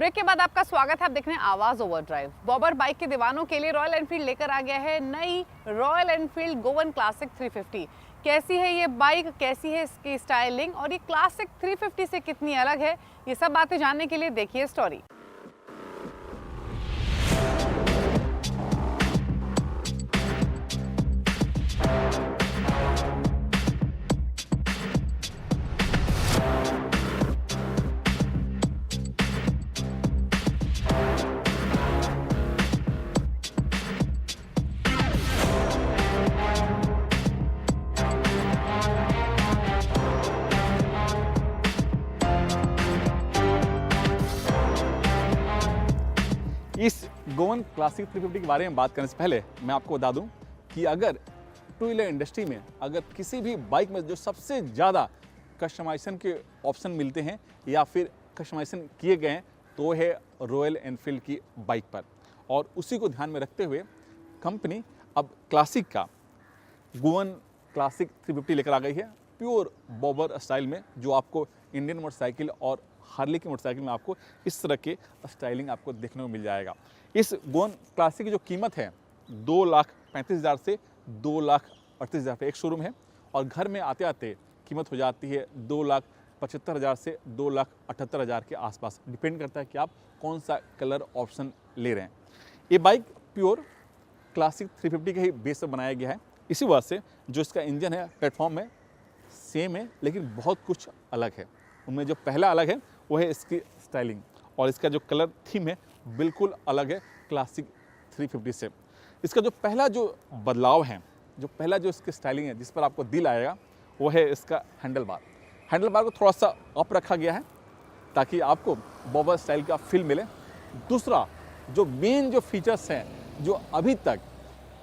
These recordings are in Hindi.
ब्रेक के बाद आपका स्वागत है। आप देख रहे हैं आवाज ओवरड्राइव। बॉबर बाइक के दीवानों के लिए रॉयल एनफील्ड लेकर आ गया है नई रॉयल एनफील्ड गोवन क्लासिक 350। कैसी है ये बाइक, कैसी है इसकी स्टाइलिंग और ये क्लासिक 350 से कितनी अलग है, ये सब बातें जानने के लिए देखिए स्टोरी। इस गोवन क्लासिक 350 के बारे में बात करने से पहले मैं आपको बता दूं कि अगर टू व्हीलर इंडस्ट्री में अगर किसी भी बाइक में जो सबसे ज़्यादा कस्टमाइजेशन के ऑप्शन मिलते हैं या फिर कस्टमाइजेशन किए गए हैं तो है रॉयल एनफील्ड की बाइक पर। और उसी को ध्यान में रखते हुए कंपनी अब क्लासिक का गोवन क्लासिक 350 लेकर आ गई है, प्योर बॉबर स्टाइल में, जो आपको इंडियन मोटरसाइकिल और हार्ले की मोटरसाइकिल में आपको इस तरह के स्टाइलिंग आपको देखने को मिल जाएगा। इस गोवन क्लासिक की जो कीमत है 2,35,000 से 2,38,000 एक शोरूम है, और घर में आते आते कीमत हो जाती है 2,75,000 से 2,78,000 के आसपास। डिपेंड करता है कि आप कौन सा कलर ऑप्शन ले रहे हैं। ये बाइक प्योर क्लासिक 350 के ही बेस पर बनाया गया है। इसी वजह से जो इसका इंजन है, प्लेटफॉर्म है, सेम है, लेकिन बहुत कुछ अलग है। उनमें जो पहला अलग है वो है इसकी स्टाइलिंग, और इसका जो कलर थीम है बिल्कुल अलग है क्लासिक 350 से। इसका जो पहला जो बदलाव है, जो पहला जो इसकी स्टाइलिंग है जिस पर आपको दिल आएगा, वो है इसका हैंडल बार। हैंडल बार को थोड़ा सा अप रखा गया है ताकि आपको बॉबर स्टाइल का फील मिले। दूसरा जो मेन जो फीचर्स हैं जो अभी तक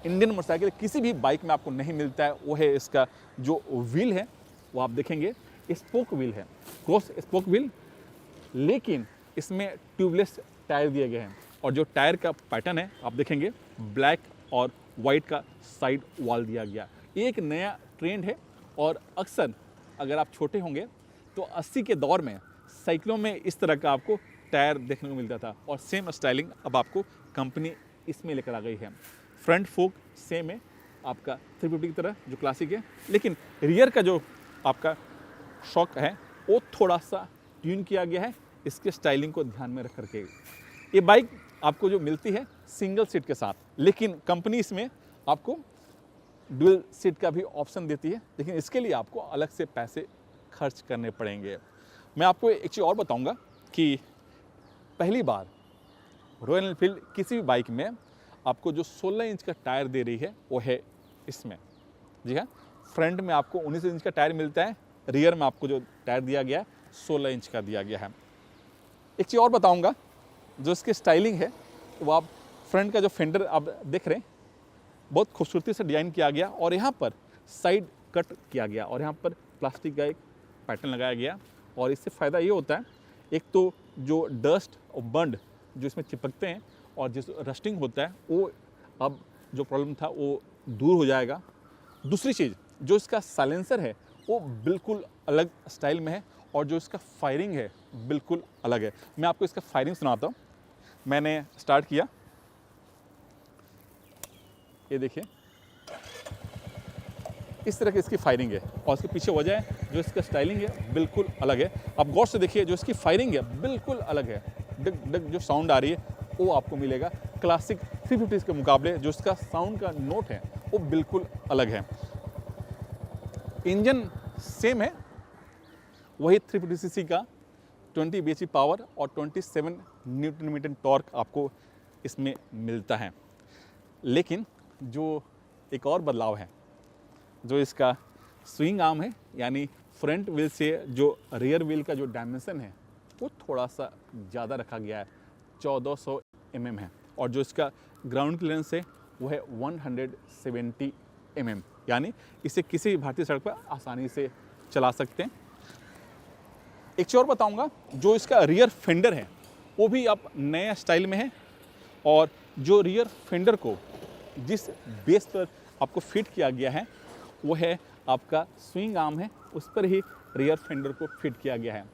इंडियन मोटरसाइकिल किसी भी बाइक में आपको नहीं मिलता है, वो है इसका जो व्हील है, वो आप देखेंगे स्पोक व्हील है, क्रॉस स्पोक व्हील, लेकिन इसमें ट्यूबलेस टायर दिए गए हैं। और जो टायर का पैटर्न है आप देखेंगे ब्लैक और वाइट का साइड वॉल दिया गया। ये एक नया ट्रेंड है, और अक्सर अगर आप छोटे होंगे तो 80 के दौर में साइकिलों में इस तरह का आपको टायर देखने को मिलता था, और सेम स्टाइलिंग अब आपको कंपनी इसमें लेकर आ गई है। फ्रंट फोक सेम है आपका 350 की तरह जो क्लासिक है, लेकिन रियर का जो आपका शॉक है वो थोड़ा सा ट्यून किया गया है इसके स्टाइलिंग को ध्यान में रख करके। ये बाइक आपको जो मिलती है सिंगल सीट के साथ, लेकिन कंपनी इसमें आपको डुअल सीट का भी ऑप्शन देती है, लेकिन इसके लिए आपको अलग से पैसे खर्च करने पड़ेंगे। मैं आपको एक चीज़ और बताऊंगा कि पहली बार रॉयल एनफील्ड किसी भी बाइक में आपको जो 16 इंच का टायर दे रही है वो है इसमें। जी हाँ, फ्रंट में आपको 19 इंच का टायर मिलता है, रियर में आपको जो टायर दिया गया है 16 इंच का दिया गया है। एक चीज़ और बताऊंगा, जो इसकी स्टाइलिंग है वो आप फ्रंट का जो फेंडर आप देख रहे हैं बहुत खूबसूरती से डिज़ाइन किया गया, और यहाँ पर साइड कट किया गया, और यहाँ पर प्लास्टिक का एक पैटर्न लगाया गया। और इससे फ़ायदा ये होता है, एक तो जो डस्ट और बंड जो इसमें चिपकते हैं और जिस रस्टिंग होता है वो अब जो प्रॉब्लम था वो दूर हो जाएगा। दूसरी चीज़, जो इसका साइलेंसर है वो बिल्कुल अलग स्टाइल में है, और जो इसका फायरिंग है बिल्कुल अलग है। मैं आपको इसका फायरिंग सुनाता हूँ। मैंने स्टार्ट किया, ये देखिए इस तरह की इसकी फायरिंग है, और इसके पीछे वजह है जो इसका स्टाइलिंग है बिल्कुल अलग है। आप गौर से देखिए, जो इसकी फायरिंग है बिल्कुल अलग है। डग डग जो साउंड आ रही है वो आपको मिलेगा क्लासिक 350 के मुकाबले। जो इसका साउंड का नोट है वो बिल्कुल अलग है। इंजन सेम है, वही 350 सीसी का 20 bhp पावर और 27 न्यूटन मीटर टॉर्क आपको इसमें मिलता है। लेकिन जो एक और बदलाव है, जो इसका स्विंग आर्म है, यानी फ्रंट व्हील से जो रियर व्हील का जो डायमेंशन है वो थोड़ा सा ज़्यादा रखा गया है, 1400 mm है, और जो इसका ग्राउंड क्लियरेंस है वो है 170 mm, यानी इसे किसी भी भारतीय सड़क पर आसानी से चला सकते हैं। एक चीज़ और बताऊंगा, जो इसका रियर फेंडर है वो भी अब नया स्टाइल में है, और जो रियर फेंडर को जिस बेस पर आपको फिट किया गया है वो है आपका स्विंग आर्म है, उस पर ही रियर फेंडर को फिट किया गया है।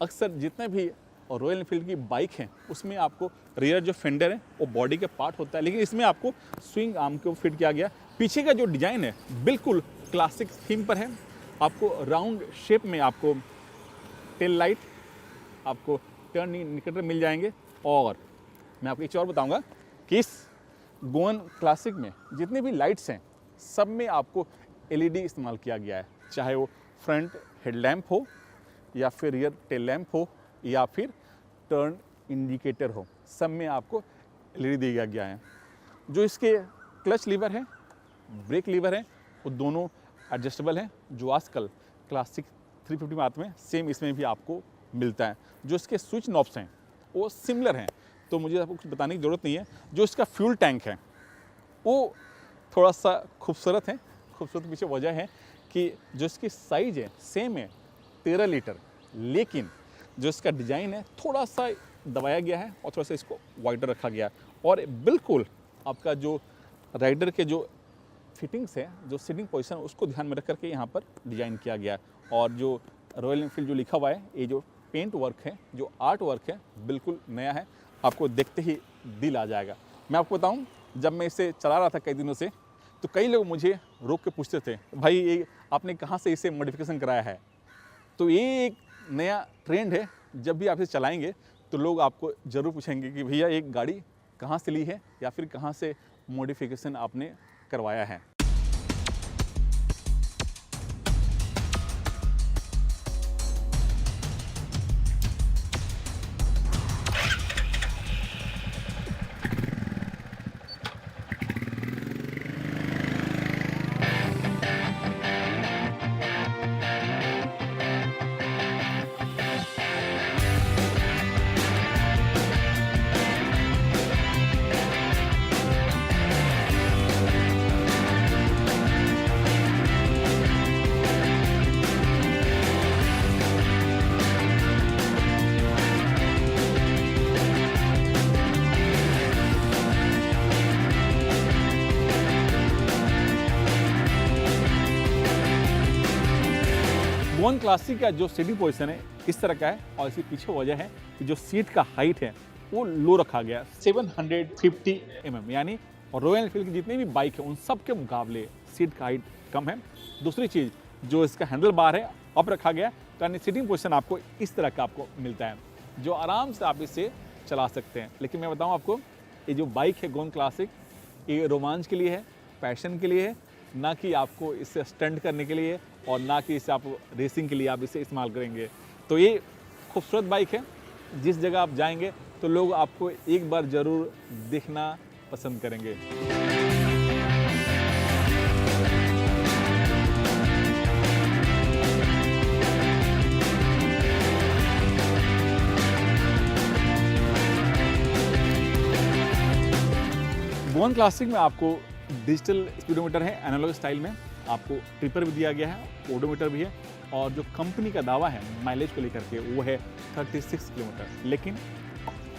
अक्सर जितने भी और रॉयल एनफील्ड की बाइक हैं उसमें आपको रियर जो फेंडर है वो बॉडी के पार्ट होता है, लेकिन इसमें आपको स्विंग आर्म को फिट किया गया। पीछे का जो डिज़ाइन है बिल्कुल क्लासिक थीम पर है। आपको राउंड शेप में आपको टेल लाइट, आपको टर्न इंडिकेटर मिल जाएंगे। और मैं आपको एक और बताऊंगा कि इस गोवन क्लासिक में जितने भी लाइट्स हैं सब में आपको एलईडी इस्तेमाल किया गया है, चाहे वो फ्रंट हेडलैम्प हो या फिर रियर टेल लैम्प हो या फिर टर्न इंडिकेटर हो, सब में आपको एलईडी दिया गया है। जो इसके क्लच लीवर है, ब्रेक लीवर है, वो दोनों एडजस्टेबल हैं, जो आजकल क्लासिक 350 में आते हैं सेम इसमें भी आपको मिलता है। जो इसके स्विच नॉब्स हैं वो सिमिलर हैं, तो मुझे आपको कुछ बताने की ज़रूरत नहीं है। जो इसका फ्यूल टैंक है वो थोड़ा सा खूबसूरत है। खूबसूरत पीछे वजह है कि जो इसकी साइज़ है सेम है 13 लीटर, लेकिन जो इसका डिज़ाइन है थोड़ा सा दबाया गया है और थोड़ा सा इसको वाइडर रखा गया है। और बिल्कुल आपका जो राइडर के जो फिटिंग्स है, जो सीटिंग पोजीशन है, उसको ध्यान में रख करके यहाँ पर डिज़ाइन किया गया है। और जो रॉयल एनफील्ड जो लिखा हुआ है, ये जो पेंट वर्क है, जो आर्ट वर्क है, बिल्कुल नया है, आपको देखते ही दिल आ जाएगा। मैं आपको बताऊं, जब मैं इसे चला रहा था कई दिनों से, तो कई लोग मुझे रोक के पूछते थे, भाई ये आपने कहाँ से इसे मॉडिफिकेशन कराया है। तो ये एक नया ट्रेंड है, जब भी आप इसे चलाएंगे तो लोग आपको ज़रूर पूछेंगे कि भैया एक गाड़ी कहाँ से ली है या फिर कहाँ से मॉडिफिकेशन आपने करवाया है। गोवन क्लासिक का जो सीटिंग पोजीशन है इस तरह का है, और इसके पीछे वजह है कि जो सीट का हाइट है वो लो रखा गया 750 mm, यानी रॉयल एनफील्ड की जितनी भी बाइक है उन सब के मुकाबले सीट का हाइट कम है। दूसरी चीज़, जो इसका हैंडल बार है अप रखा गया, तो यानी सीटिंग पोजीशन आपको इस तरह का आपको मिलता है, जो आराम से आप इसे चला सकते हैं। लेकिन मैं बताऊँ आपको, ये जो बाइक है गोवन क्लासिक, ये रोमांच के लिए है, पैशन के लिए है, ना कि आपको इसे स्टंट करने के लिए और ना कि इसे आप रेसिंग के लिए आप इसे इस्तेमाल करेंगे। तो ये खूबसूरत बाइक है, जिस जगह आप जाएंगे तो लोग आपको एक बार ज़रूर देखना पसंद करेंगे। गोवन क्लासिक में आपको डिजिटल स्पीडोमीटर है एनालॉग स्टाइल में, आपको ट्रिपर भी दिया गया है, ओडोमीटर भी है, और जो कंपनी का दावा है माइलेज को लेकर के वो है 36 किलोमीटर। लेकिन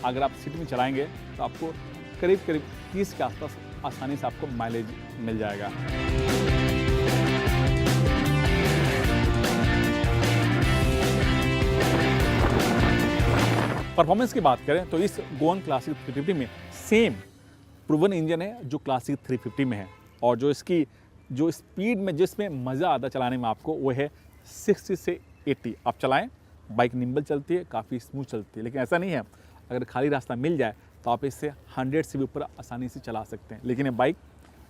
अगर आप सिटी में चलाएंगे तो आपको करीब करीब 30 के आसपास आसानी से आपको माइलेज मिल जाएगा। परफॉर्मेंस की बात करें तो इस गोवन क्लासिक 350 में सेम प्रूवन इंजन है जो क्लासिक 350 में है, और जो इसकी जो स्पीड में जिसमें मज़ा आता चलाने में आपको वो है 60 से 80। आप चलाएं, बाइक निम्बल चलती है, काफ़ी स्मूथ चलती है। लेकिन ऐसा नहीं है, अगर खाली रास्ता मिल जाए तो आप इससे 100 से भी ऊपर आसानी से चला सकते हैं। लेकिन ये बाइक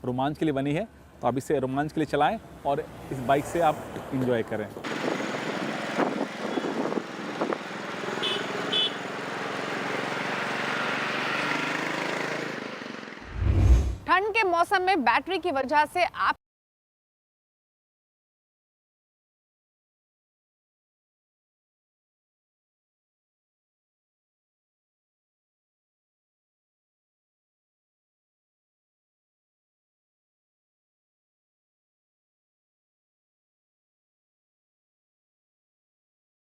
रोमांच के लिए बनी है, तो आप इसे रोमांच के लिए चलाएं और इस बाइक से आप इंजॉय करें। ठंड के मौसम में बैटरी की वजह से आप